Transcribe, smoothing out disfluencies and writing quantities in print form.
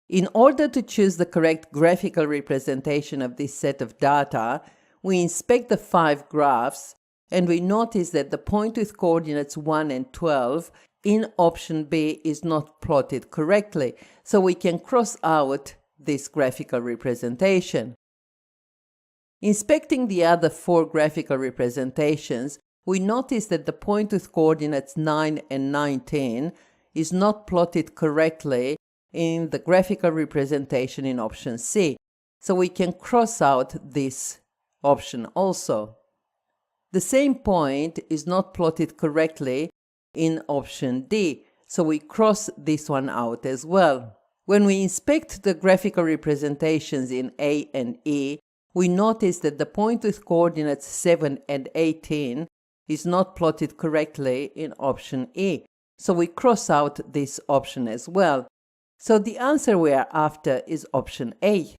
In order to choose the correct graphical representation of this set of data, we inspect the 5 graphs and we notice that the point with coordinates 1 and 12 in option B is not plotted correctly, so we can cross out this graphical representation. Inspecting the other 4 graphical representations, we notice that the point with coordinates 9 and 19 is not plotted correctly in the graphical representation in option C, so we can cross out this option also. The same point is not plotted correctly in option D, so we cross this one out as well. When we inspect the graphical representations in A and E, we notice that the point with coordinates 7 and 18 is not plotted correctly in option E, so we cross out this option as well. So the answer we are after is option A.